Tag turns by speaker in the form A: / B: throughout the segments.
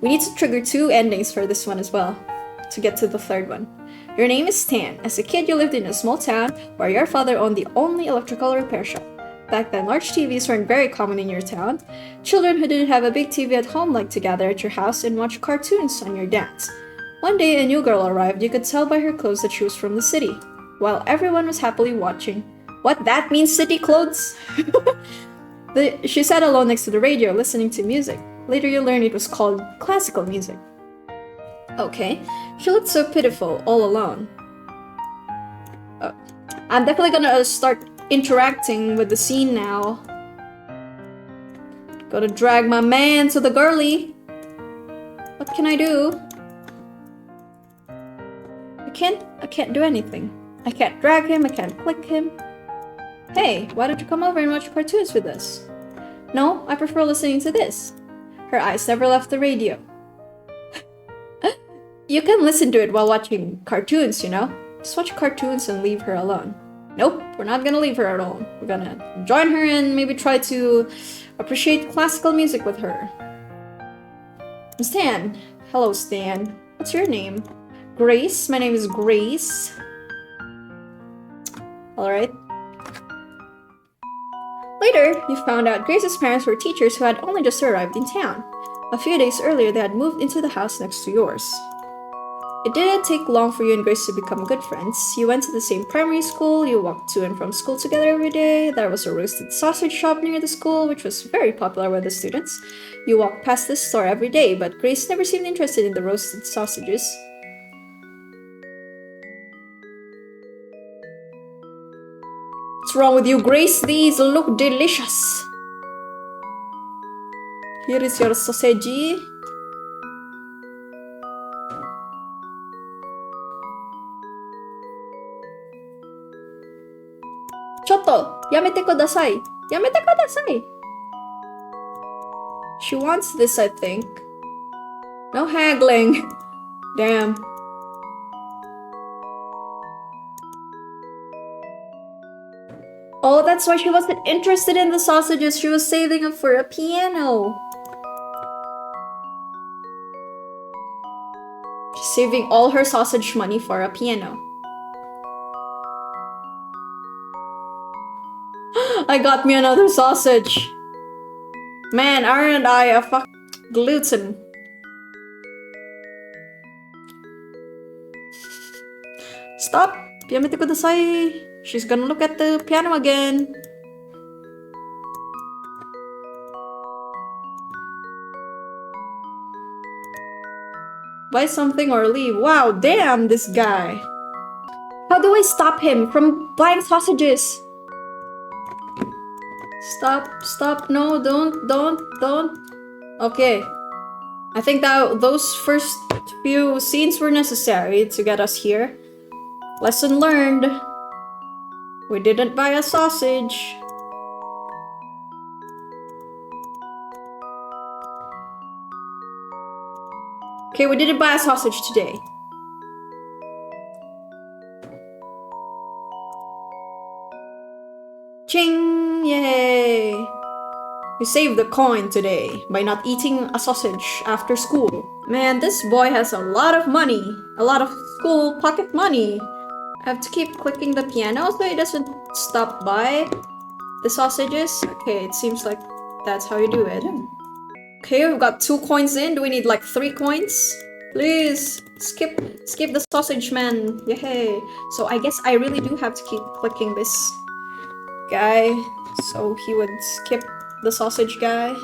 A: We need to trigger 2 endings for this one as well, to get to the 3rd one. Your name is Stan. As a kid, you lived in a small town where your father owned the only electrical repair shop. Back then, large TVs weren't very common in your town. Children who didn't have a big TV at home liked to gather at your house and watch cartoons on your dad's. One day, a new girl arrived. You could tell by her clothes that she was from the city, while everyone was happily watching. What? That means city clothes? She sat alone next to the radio, listening to music. Later, you learned it was called classical music. Okay, she looked so pitiful, all alone. I'm definitely gonna start interacting with the scene now. Gotta drag my man to the girly. What can I do? I can't do anything. I can't drag him, I can't click him. Hey, why don't you come over and watch cartoons with us? No, I prefer listening to this. Her eyes never left the radio. You can listen to it while watching cartoons, you know? Just watch cartoons and leave her alone. Nope, we're not gonna leave her alone. We're gonna join her and maybe try to appreciate classical music with her. Stan. Hello, Stan. What's your name? Grace. My name is Grace. Alright. Later, you found out Grace's parents were teachers who had only just arrived in town. A few days earlier, they had moved into the house next to yours. It didn't take long for you and Grace to become good friends. You went to the same primary school, you walked to and from school together every day. There was a roasted sausage shop near the school, which was very popular with the students. You walked past this store every day, but Grace never seemed interested in the roasted sausages. What's wrong with you, Grace? These look delicious. Here is your sausage. Choto, yamete kudasai. Yamete kudasai. She wants this, I think. No haggling. Damn. Oh, that's why she wasn't interested in the sausages. She was saving up for a piano. She's saving all her sausage money for a piano. I got me another sausage. Man, aren't I a gluten? Stop! Yamete kudasai. She's gonna look at the piano again. Buy something or leave. Wow, damn this guy. How do I stop him from buying sausages? Stop, no, don't. Okay. I think that those first few scenes were necessary to get us here. Lesson learned. We didn't buy a sausage. Okay, we didn't buy a sausage today. Ching! Yay! We saved the coin today by not eating a sausage after school. Man, this boy has a lot of money. A lot of school pocket money. I have to keep clicking the piano so it doesn't stop by the sausages. Okay, it seems like that's how you do it. Okay, we've got 2 coins in. Do we need like 3 coins? Please, skip the sausage man. Yay! So I guess I really do have to keep clicking this guy so he would skip the sausage guy.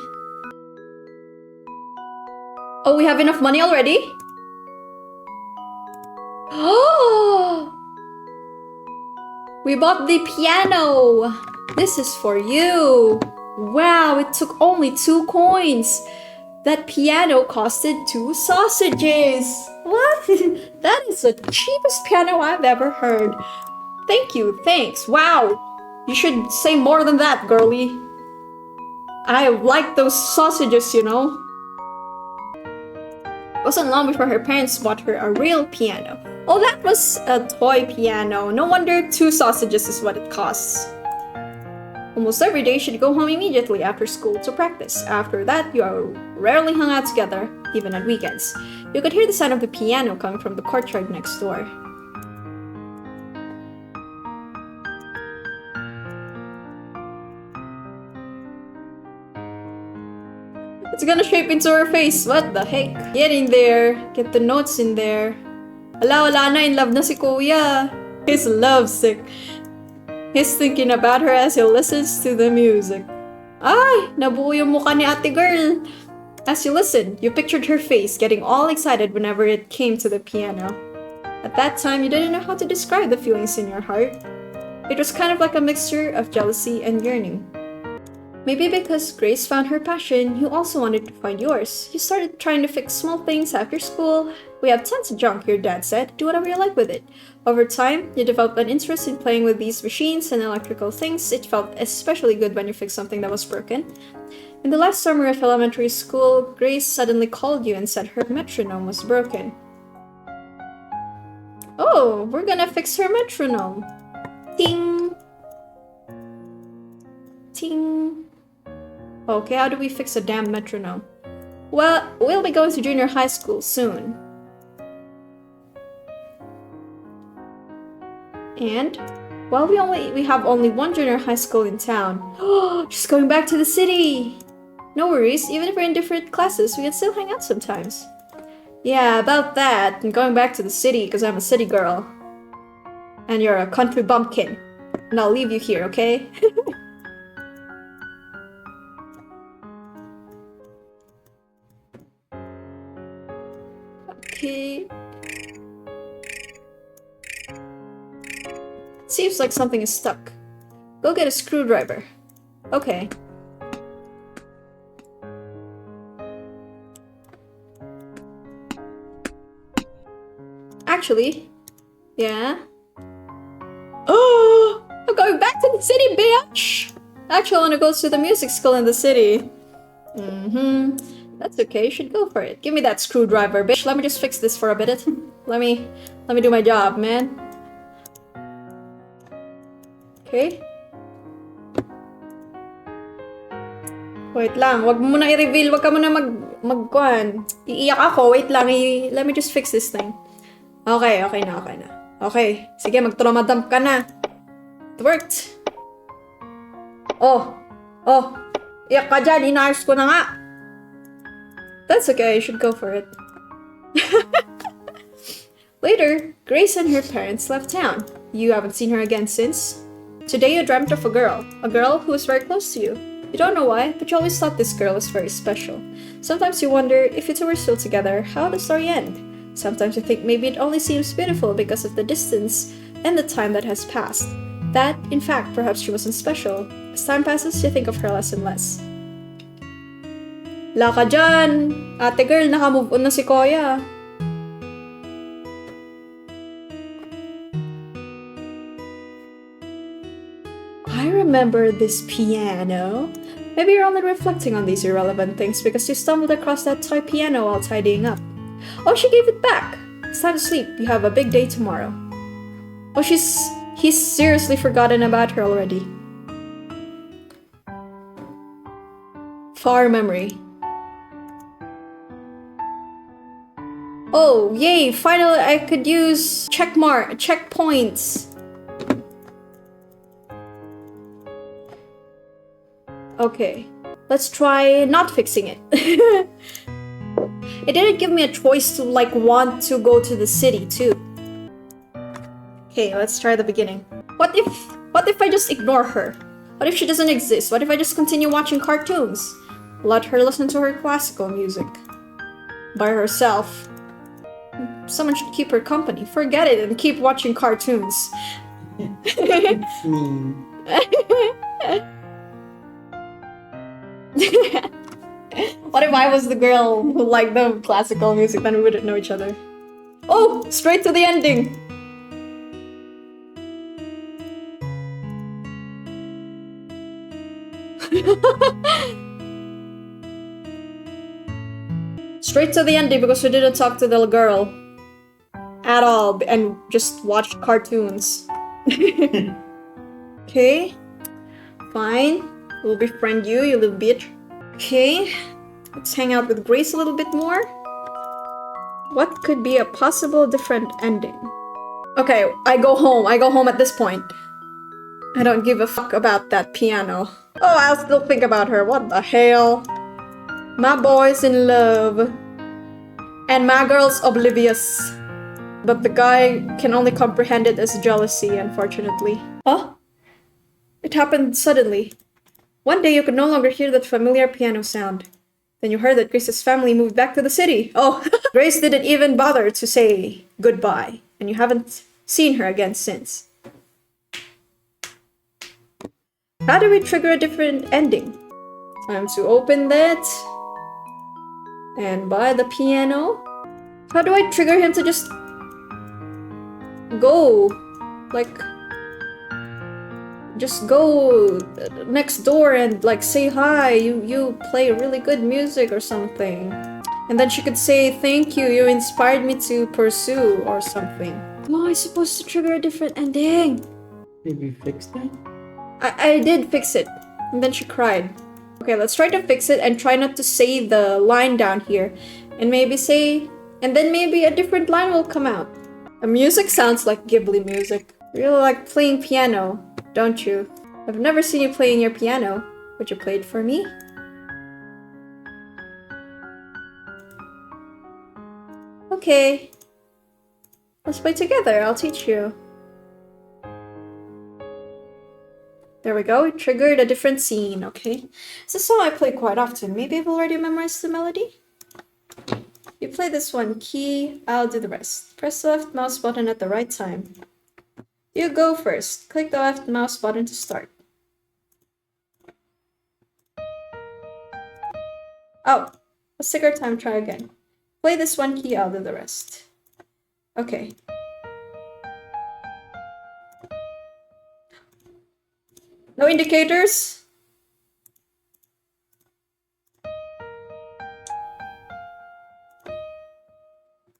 A: Oh, we have enough money already? Oh! We bought the piano! This is for you! Wow, it took only 2 coins! That piano costed 2 sausages! What? That is the cheapest piano I've ever heard. Thank you, thanks. Wow! You should say more than that, girly. I like those sausages, you know. It wasn't long before her parents bought her a real piano. Oh, that was a toy piano. No wonder 2 sausages is what it costs. Almost every day she'd go home immediately after school to practice. After that, you rarely hung out together, even on weekends. You could hear the sound of the piano coming from the courtyard next door. It's gonna shape into her face. What the heck? Get in there. Get the notes in there. Wala na, in love na si Kuya. He's lovesick. He's thinking about her as he listens to the music. Ay, nabuo yung mukha ni ate girl. As you listened, you pictured her face getting all excited whenever it came to the piano. At that time, you didn't know how to describe the feelings in your heart. It was kind of like a mixture of jealousy and yearning. Maybe because Grace found her passion, you also wanted to find yours. You started trying to fix small things after school. We have tons of junk, your dad said. Do whatever you like with it. Over time, you developed an interest in playing with these machines and electrical things. It felt especially good when you fixed something that was broken. In the last summer of elementary school, Grace suddenly called you and said her metronome was broken. Oh, we're gonna fix her metronome. Ting! Ting! Okay, how do we fix a damn metronome? Well, we'll be going to junior high school soon. And, well, we have only one junior high school in town. Oh, she's going back to the city! No worries, even if we're in different classes, we can still hang out sometimes. Yeah, about that. I'm going back to the city because I'm a city girl. And you're a country bumpkin. And I'll leave you here, okay? Okay. Seems like something is stuck. Go get a screwdriver. Okay. Actually, yeah. Oh, I'm going back to the city, bitch! Actually, I want to go to the music school in the city. That's okay, you should go for it. Give me that screwdriver, bitch. Let me just fix this for a bit. Let me do my job, man. Okay. Wait lang, wag mo muna i-reveal. Wag ka muna magkuhan. Iiyak ako. Wait lang, let me just fix this thing. Okay na. Okay, sige, mag-trauma-dump ka na. It worked. Oh, iyak ka dyan. Inayos ko na nga. That's okay, you should go for it. Later, Grace and her parents left town. You haven't seen her again since. Today you dreamt of a girl who was very close to you. You don't know why, but you always thought this girl was very special. Sometimes you wonder if you two were still together, how would the story end? Sometimes you think maybe it only seems beautiful because of the distance and the time that has passed. That, in fact, perhaps she wasn't special. As time passes, you think of her less and less. Laka dyan! Ate girl, naka-move on na si Koya. I remember this piano. Maybe you're only reflecting on these irrelevant things because you stumbled across that toy piano while tidying up. Oh, she gave it back! It's time to sleep. You have a big day tomorrow. Oh, he's seriously forgotten about her already. Far memory. Oh, yay! Finally, I could use checkpoints. Okay, let's try not fixing it. It didn't give me a choice to want to go to the city too. Okay, let's try the beginning. What if I just ignore her? What if she doesn't exist? What if I just continue watching cartoons? Let her listen to her classical music by herself. Someone should keep her company. Forget it and keep watching cartoons.
B: It's me.
A: What if I was the girl who liked the classical music, then we wouldn't know each other? Oh, straight to the ending! Straight to the ending because we didn't talk to the girl at all and just watched cartoons. Okay. Fine. We'll befriend you, you little bitch. Okay. Let's hang out with Grace a little bit more. What could be a possible different ending? Okay, I go home. I go home at this point. I don't give a fuck about that piano. Oh, I'll still think about her. What the hell? My boy's in love. And my girl's oblivious. But the guy can only comprehend it as jealousy, unfortunately. Huh? It happened suddenly. One day you could no longer hear that familiar piano sound. Then you heard that Grace's family moved back to the city. Oh, Grace didn't even bother to say goodbye. And you haven't seen her again since. How do we trigger a different ending? Time to open that. And buy the piano. How do I trigger him to just go? Like, just go next door and like say hi. You play really good music or something. And then she could say thank you. You inspired me to pursue or something. How am I supposed to trigger a different ending?
B: Did you fix that?
A: I did fix it. And then she cried. Okay, let's try to fix it and try not to say the line down here. And maybe say... And then maybe a different line will come out. The music sounds like Ghibli music. You really like playing piano, don't you? I've never seen you playing your piano. Would you play it for me? Okay. Let's play together. I'll teach you. There we go. It triggered a different scene. Okay. It's a song I play quite often. Maybe I've already memorized the melody? You play this one key, I'll do the rest. Press the left mouse button at the right time. You go first. Click the left mouse button to start. Oh, let's take our time, try again. Play this one key, I'll do the rest. Okay. No indicators?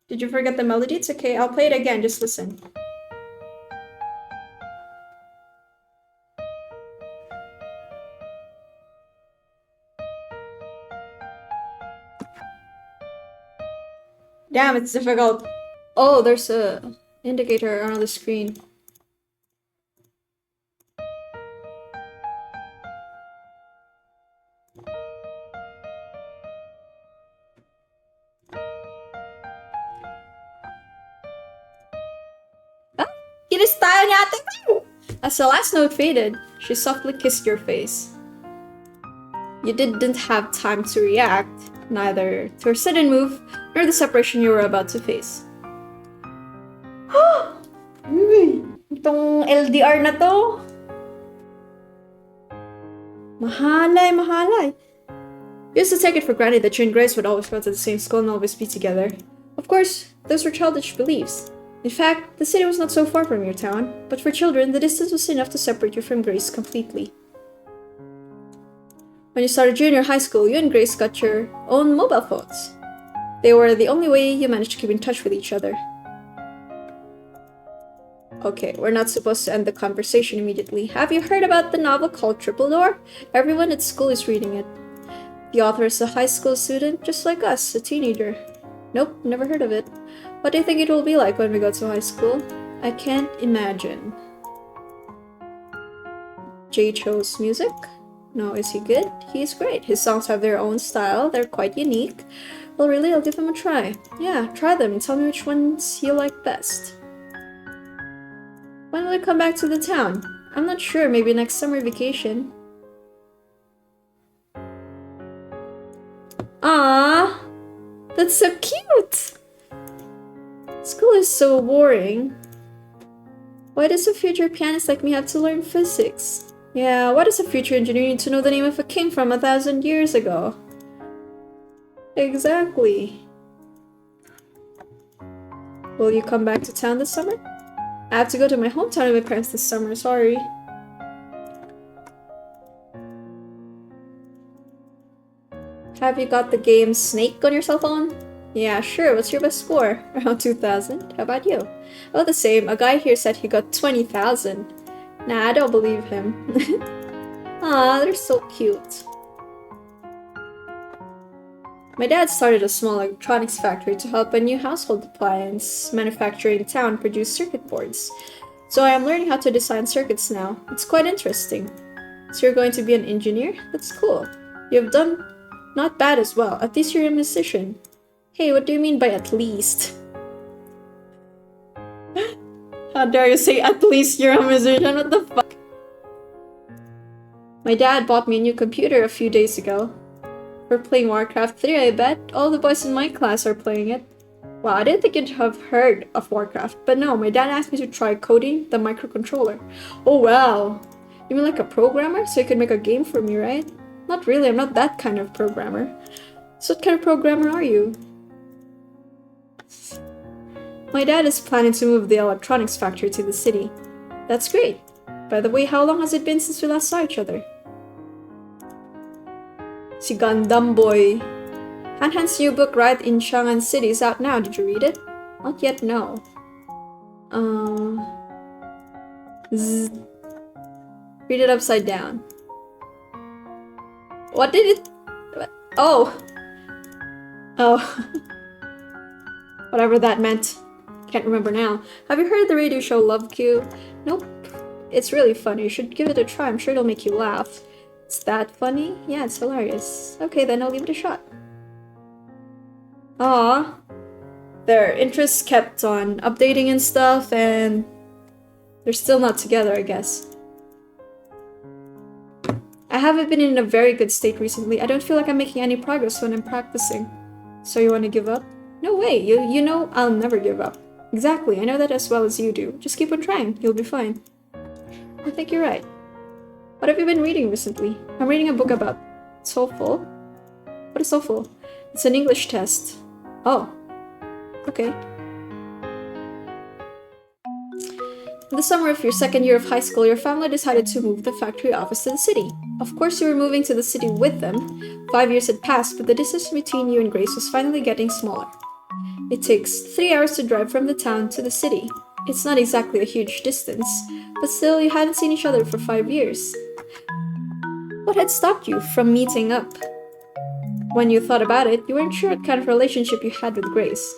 A: Did you forget the melody? It's okay, I'll play it again, just listen. Damn, it's difficult. Oh, there's a indicator on the screen. Kinis tayo ni Ate Cleo! As the last note faded, she softly kissed your face. You didn't have time to react, neither to her sudden move, nor the separation you were about to face. Itong LDR na to. Mahalay, mahalay. You used to take it for granted that you and Grace would always go to the same school and always be together. Of course, those were childish beliefs. In fact, the city was not so far from your town, but for children, the distance was enough to separate you from Grace completely. When you started junior high school, you and Grace got your own mobile phones. They were the only way you managed to keep in touch with each other. Okay, we're not supposed to end the conversation immediately. Have you heard about the novel called Triple Door? Everyone at school is reading it. The author is a high school student, just like us, a teenager. Nope, never heard of it. What do you think it will be like when we go to high school? I can't imagine. Jay chose music? No, is he good? He's great. His songs have their own style. They're quite unique. Well, really, I'll give them a try. Yeah, try them and tell me which ones you like best. When will you come back to the town? I'm not sure, maybe next summer vacation. Ah, that's so cute! School is so boring. Why does a future pianist like me have to learn physics? Yeah, why does a future engineer need to know the name of a king from 1,000 years ago? Exactly. Will you come back to town this summer? I have to go to my hometown with my parents this summer, sorry. Have you got the game Snake on your cell phone? Yeah, sure. What's your best score? Around 2,000. How about you? Oh, the same. A guy here said he got 20,000. Nah, I don't believe him. Aw, they're so cute. My dad started a small electronics factory to help a new household appliance manufacturer in town produce circuit boards. So I am learning how to design circuits now. It's quite interesting. So you're going to be an engineer? That's cool. You've done not bad as well. At least you're a musician. Hey, what do you mean by at least? How dare you say at least you're a musician? What the fuck? My dad bought me a new computer a few days ago. We're playing Warcraft 3, I bet. All the boys in my class are playing it. Wow, I didn't think you'd have heard of Warcraft, but no, my dad asked me to try coding the microcontroller. Oh wow! You mean like a programmer? So you could make a game for me, right? Not really, I'm not that kind of programmer. So what kind of programmer are you? My dad is planning to move the electronics factory to the city. That's great. By the way, how long has it been since we last saw each other? Si Gundam Boy. Han's new book, Riot in Chang'an City, is out now. Did you read it? Not yet, no. Read it upside down. What did it... Oh! Oh. Whatever that meant. Can't remember now. Have you heard the radio show LoveChoice? Nope. It's really funny. You should give it a try. I'm sure it'll make you laugh. It's that funny? Yeah, it's hilarious. Okay, then I'll give it a shot. Aw. Their interests kept on updating and stuff, and they're still not together, I guess. I haven't been in a very good state recently. I don't feel like I'm making any progress when I'm practicing. So you want to give up? No way. You know I'll never give up. Exactly. I know that as well as you do. Just keep on trying. You'll be fine. I think you're right. What have you been reading recently? I'm reading a book about TOEFL. What is TOEFL? It's an English test. Oh. Okay. In the summer of your second year of high school, your family decided to move the factory office to the city. Of course, you were moving to the city with them. 5 years had passed, but the distance between you and Grace was finally getting smaller. It takes 3 hours to drive from the town to the city. It's not exactly a huge distance, but still, you hadn't seen each other for 5 years. What had stopped you from meeting up? When you thought about it, you weren't sure what kind of relationship you had with Grace.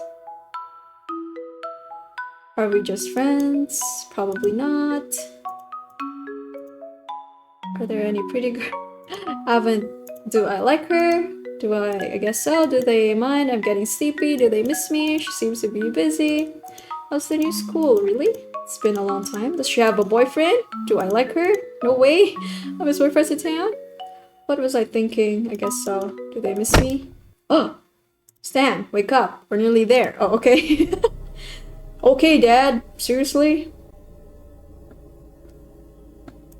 A: Are we just friends? Probably not. Are there any pretty girls? Do I like her? I guess so. Do they mind? I'm getting sleepy. Do they miss me? She seems to be busy. How's the new school? Really? It's been a long time. Does she have a boyfriend? Do I like her? No way. I'm his boyfriend in town? What was I thinking? I guess so. Do they miss me? Oh! Stan, wake up. We're nearly there. Oh, okay. Okay, Dad. Seriously?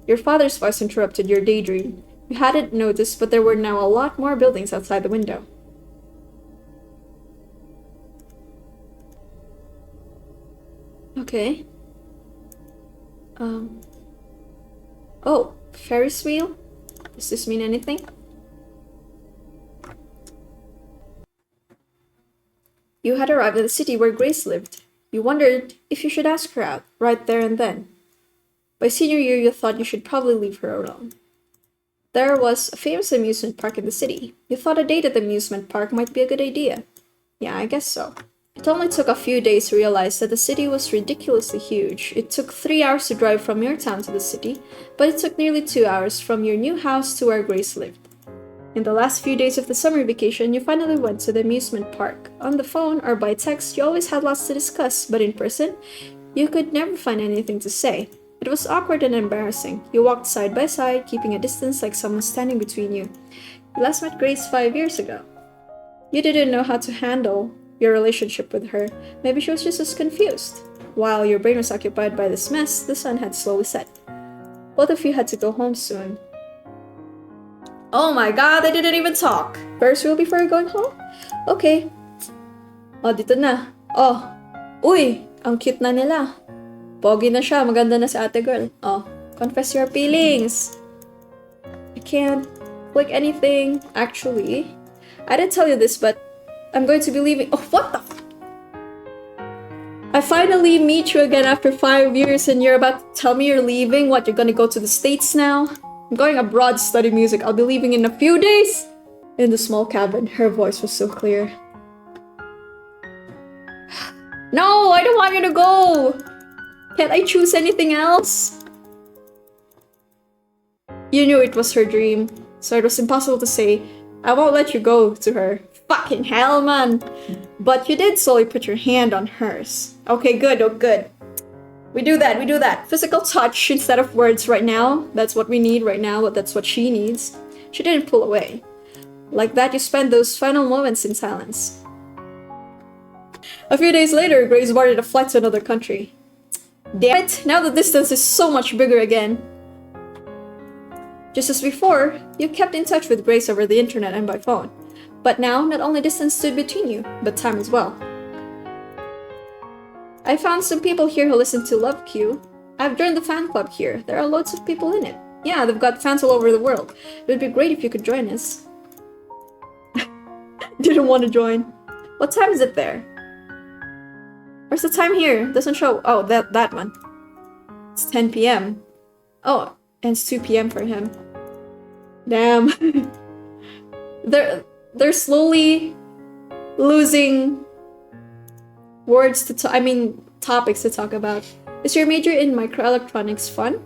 A: Your father's voice interrupted your daydream. You hadn't noticed, but there were now a lot more buildings outside the window. Okay. Oh, Ferris wheel? Does this mean anything? You had arrived at the city where Grace lived. You wondered if you should ask her out, right there and then. By senior year, you thought you should probably leave her alone. There was a famous amusement park in the city. You thought a date at the amusement park might be a good idea. Yeah, I guess so. It only took a few days to realize that the city was ridiculously huge. It took 3 hours to drive from your town to the city, but it took nearly 2 hours from your new house to where Grace lived. In the last few days of the summer vacation, you finally went to the amusement park. On the phone or by text, you always had lots to discuss, but in person, you could never find anything to say. It was awkward and embarrassing. You walked side by side, keeping a distance like someone standing between you. You last met Grace 5 years ago. You didn't know how to handle your relationship with her. Maybe she was just as confused. While your brain was occupied by this mess, the sun had slowly set. Both of you had to go home soon. Oh my god, they didn't even talk! Ferris wheel before going home? Okay. Oh, dito na. Oh. Uy! Ang cute na nila. Pogi na siya, maganda na si ate girl. Oh. Confess your feelings! I can't click anything. Actually, I didn't tell you this, but I'm going to be leaving. Oh, what the f- I finally meet you again after 5 years and you're about to tell me you're leaving? What, you're gonna go to the States now? I'm going abroad to study music. I'll be leaving in a few days. In the small cabin, her voice was so clear. No, I don't want you to go! Can't I choose anything else? You knew it was her dream, so it was impossible to say, I won't let you go to her. Fucking hell, man! But you did slowly put your hand on hers. Okay, good, oh good. We do that. Physical touch instead of words right now. That's what we need right now, but that's what she needs. She didn't pull away. Like that, you spend those final moments in silence. A few days later, Grace boarded a flight to another country. Damn it, now the distance is so much bigger again. Just as before, you kept in touch with Grace over the internet and by phone. But now, not only distance stood between you, but time as well. I found some people here who listen to LoveChoice. I've joined the fan club here. There are loads of people in it. Yeah, they've got fans all over the world. It would be great if you could join us. Didn't want to join. What time is it there? Where's the time here? Doesn't show. Oh, that one. It's 10 p.m. Oh, and it's 2 p.m. for him. Damn. They're slowly losing words to topics to talk about. Is your major in microelectronics fun?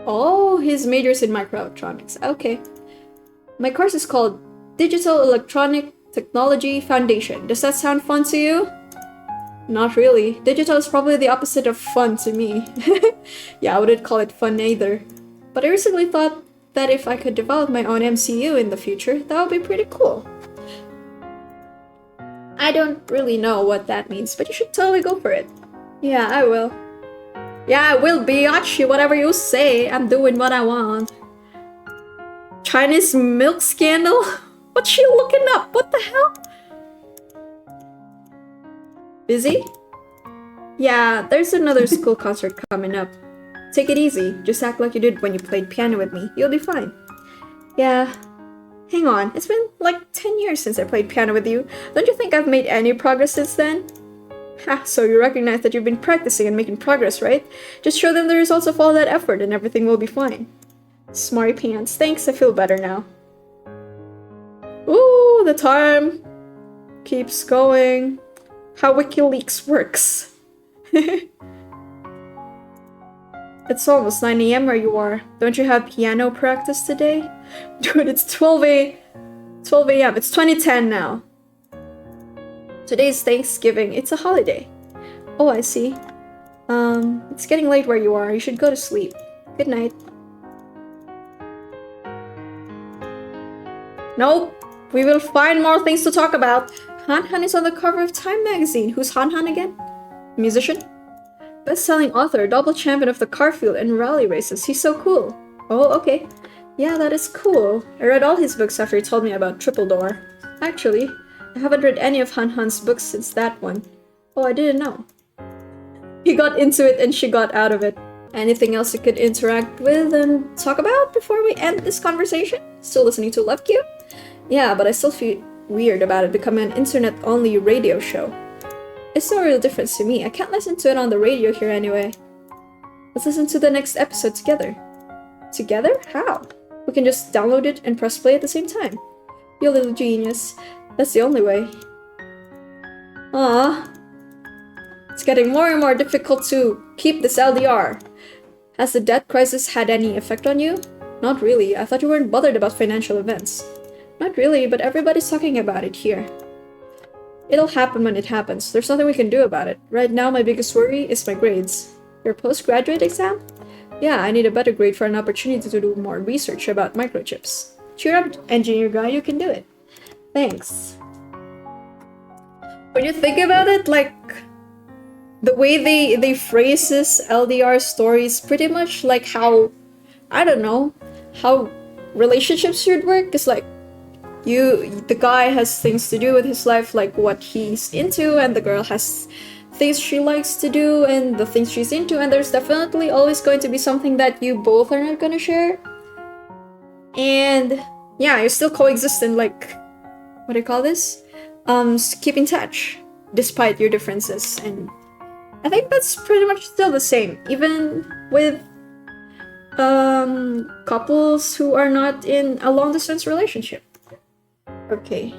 A: Oh, his major's in microelectronics. Okay. My course is called Digital Electronic Technology Foundation. Does that sound fun to you? Not really. Digital is probably the opposite of fun to me. Yeah, I wouldn't call it fun either. But I recently thought that if I could develop my own MCU in the future, that would be pretty cool. I don't really know what that means, but you should totally go for it. Yeah, I will. Yeah, I will, biatch. Whatever you say, I'm doing what I want. Chinese milk scandal? What's she looking up? What the hell? Busy? Yeah, there's another school concert coming up. Take it easy. Just act like you did when you played piano with me. You'll be fine. Yeah. Hang on. It's been like 10 years since I played piano with you. Don't you think I've made any progress since then? Ha, so you recognize that you've been practicing and making progress, right? Just show them the results of all that effort and everything will be fine. Smarty pants. Thanks, I feel better now. Ooh, the time keeps going. How WikiLeaks works. It's almost 9 a.m. where you are. Don't you have piano practice today? Dude, it's 12 a.m. It's 2010 now. Today's Thanksgiving. It's a holiday. Oh, I see. It's getting late where you are. You should go to sleep. Good night. Nope. We will find more things to talk about. Han Han is on the cover of Time magazine. Who's Han Han again? Musician? Best-selling author, double champion of the car field and rally races. He's so cool. Oh, okay. Yeah, that is cool. I read all his books after he told me about Triple Door. Actually, I haven't read any of Han Han's books since that one. Oh, I didn't know. He got into it and she got out of it. Anything else you could interact with and talk about before we end this conversation? Still listening to LoveChoice? Yeah, but I still feel weird about it becoming an internet-only radio show. It's no real difference to me. I can't listen to it on the radio here anyway. Let's listen to the next episode together. Together? How? We can just download it and press play at the same time. You little genius. That's the only way. Ah, it's getting more and more difficult to keep this LDR. Has the debt crisis had any effect on you? Not really. I thought you weren't bothered about financial events. Not really, but everybody's talking about it here. It'll happen when it happens. There's nothing we can do about it. Right now, my biggest worry is my grades. Your postgraduate exam? Yeah, I need a better grade for an opportunity to do more research about microchips. Cheer up, engineer guy, you can do it. Thanks. When you think about it, like, the way they phrase this LDR story is pretty much like how, I don't know, how relationships should work. It's like, the guy has things to do with his life, like what he's into, and the girl has things she likes to do and the things she's into, and there's definitely always going to be something that you both are not gonna share. And yeah, you still coexist and like, what do you call this? Keep in touch despite your differences. And I think that's pretty much still the same, even with Couples who are not in a long-distance relationship. Okay.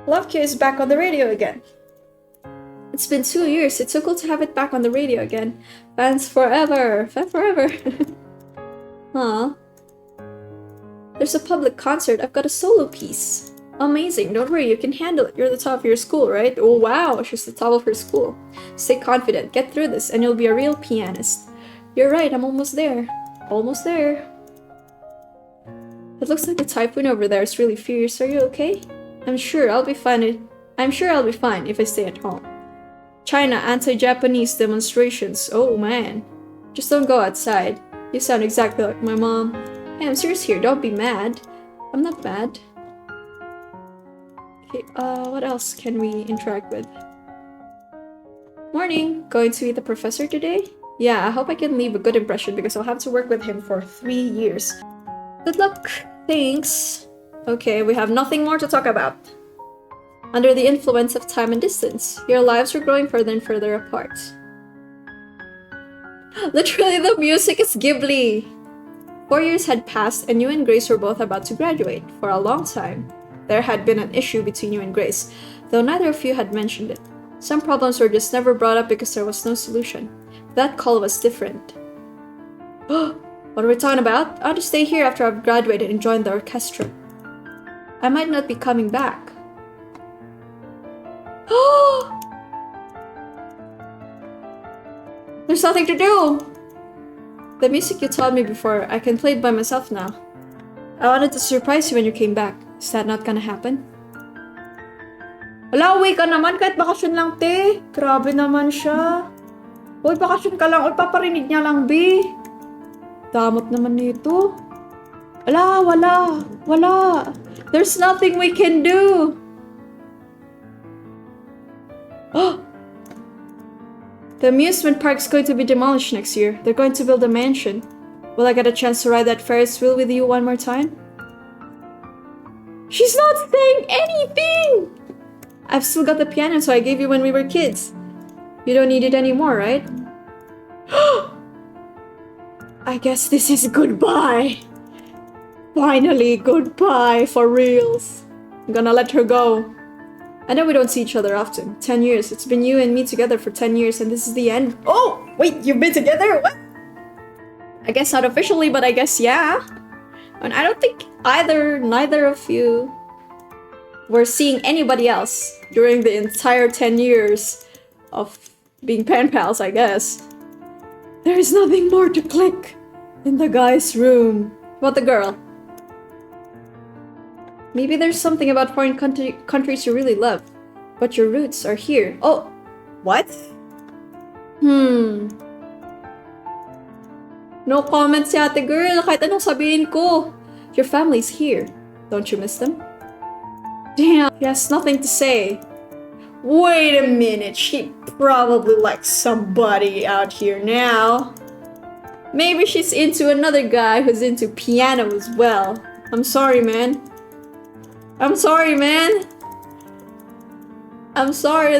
A: LoveChoice is back on the radio again. It's been 2 years. It's so cool to have it back on the radio again. Fans forever. Fan forever. Huh. There's a public concert. I've got a solo piece. Amazing. Don't worry, you can handle it. You're the top of your school, right? Oh, wow. She's the top of her school. Stay confident. Get through this, and you'll be a real pianist. You're right. I'm almost there. Almost there. It looks like the typhoon over there is really fierce. Are you okay? I'm sure I'll be fine. I'm sure I'll be fine if I stay at home. China anti-Japanese demonstrations. Oh man. Just don't go outside. You sound exactly like my mom. Hey, I'm serious here. Don't be mad. I'm not mad. Okay, what else can we interact with? Morning. Going to meet the professor today? Yeah, I hope I can leave a good impression because I'll have to work with him for 3 years. Good luck. Thanks. Okay, we have nothing more to talk about. Under the influence of time and distance, your lives are growing further and further apart. Literally, the music is Ghibli! 4 years had passed and you and Grace were both about to graduate. For a long time, there had been an issue between you and Grace, though neither of you had mentioned it. Some problems were just never brought up because there was no solution. That call was different. What are we talking about? I want to stay here after I've graduated and join the orchestra. I might not be coming back. There's nothing to do! The music you taught me before, I can play it by myself now. I wanted to surprise you when you came back. Is that not gonna happen? Wala, uwi ka naman kahit bakasyon lang, te. Grabe naman siya. Uy, bakasyon ka lang. Uy, paparinig niya lang, B. Damot naman nito. Wala. There's nothing we can do. The amusement park's going to be demolished next year. They're going to build a mansion. Will I get a chance to ride that Ferris wheel with you one more time? She's not saying anything! I've still got the piano so I gave you when we were kids. You don't need it anymore, right? I guess this is goodbye. Finally, goodbye for reals. I'm gonna let her go. I know we don't see each other often. 10 years. It's been you and me together for 10 years and this is the end. Oh! Wait, you've been together? What? I guess not officially, but I guess yeah. And I don't think neither of you were seeing anybody else during the entire 10 years of being pen pals, I guess. There is nothing more to click in the guy's room. What about the girl? Maybe there's something about foreign countries you really love, but your roots are here. Oh, what? No comments yate, girl. Kahit anong sabihin ko. Your family's here. Don't you miss them? Damn, he has nothing to say. Wait a minute, she probably likes somebody out here now. Maybe she's into another guy who's into piano as well. I'm sorry, man. I'm sorry,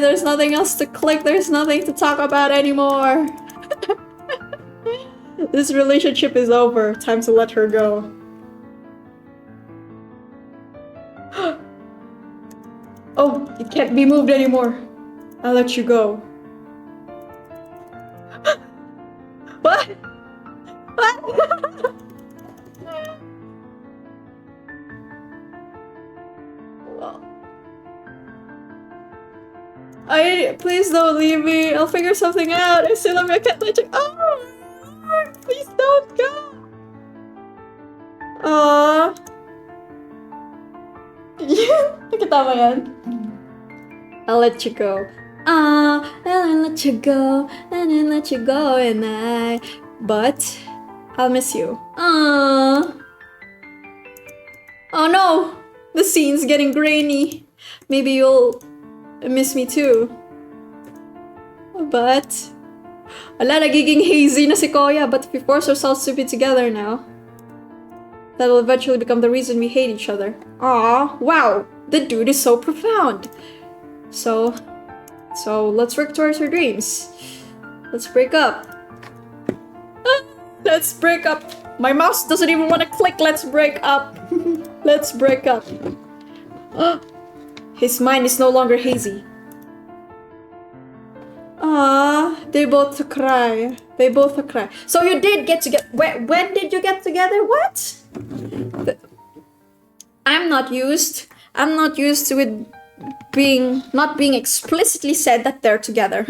A: there's nothing else to click, there's nothing to talk about anymore. This relationship is over. Time to let her go. Oh, it can't be moved anymore. I'll let you go. What? What? Please don't leave me. I'll figure something out. I still love you. I can't let you. Oh, Lord, please don't go. Aww. Nakatama yan. I'll let you go. I'll let you go, and I'll let you go, but I'll miss you. Oh no, the scene's getting grainy. Maybe you'll miss me too. But nagiging hazy na si Koya. But if we force ourselves to be together now, that'll eventually become the reason we hate each other. Aw, wow, the dude is so profound. So let's work towards our dreams. Let's break up. Let's break up. My mouse doesn't even want to click. Let's break up. Let's break up. His mind is no longer hazy. Ah, they both cry. They both cry. So you did get together. When did you get together? What? I'm not used to it not being explicitly said that they're together.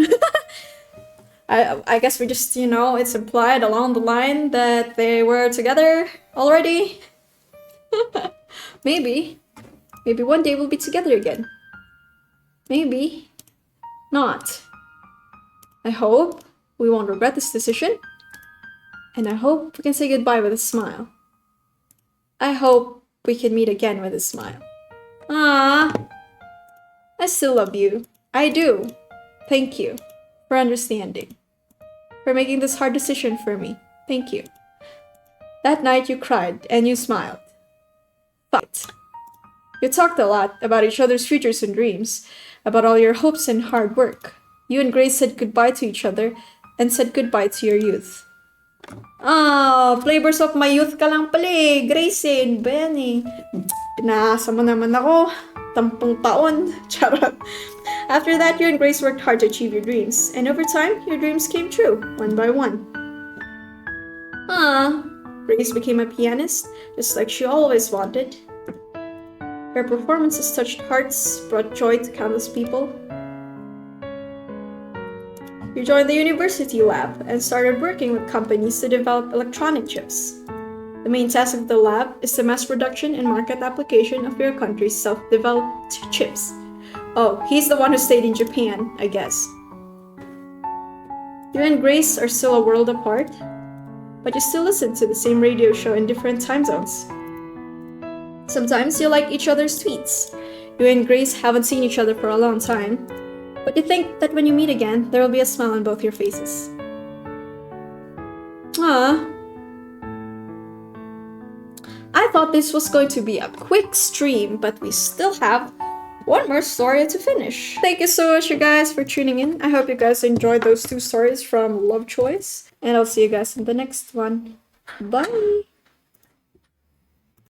A: I guess we just, it's implied along the line that they were together already. Maybe one day we'll be together again. Maybe not. I hope we won't regret this decision. And I hope we can say goodbye with a smile. I hope we can meet again with a smile. Ah, I still love you. I do. Thank you for understanding. For making this hard decision for me. Thank you. That night you cried and you smiled. But you talked a lot about each other's futures and dreams, about all your hopes and hard work. You and Grace said goodbye to each other and said goodbye to your youth. Ah, flavors of my youth ka lang pala eh. Grace and Benny. Pinaasa mo naman ako. Tampung taon. Charot. After that, you and Grace worked hard to achieve your dreams. And over time, your dreams came true, one by one. Ah, Grace became a pianist, just like she always wanted. Her performances touched hearts, brought joy to countless people. You joined the university lab and started working with companies to develop electronic chips. The main task of the lab is the mass production and market application of your country's self-developed chips. Oh, he's the one who stayed in Japan, I guess. You and Grace are still a world apart, but you still listen to the same radio show in different time zones. Sometimes you like each other's tweets. You and Grace haven't seen each other for a long time, but you think that when you meet again, there will be a smile on both your faces. Ah. I thought this was going to be a quick stream, but we still have one more story to finish. Thank you so much, you guys, for tuning in. I hope you guys enjoyed those two stories from LoveChoice, and I'll see you guys in the next one. Bye!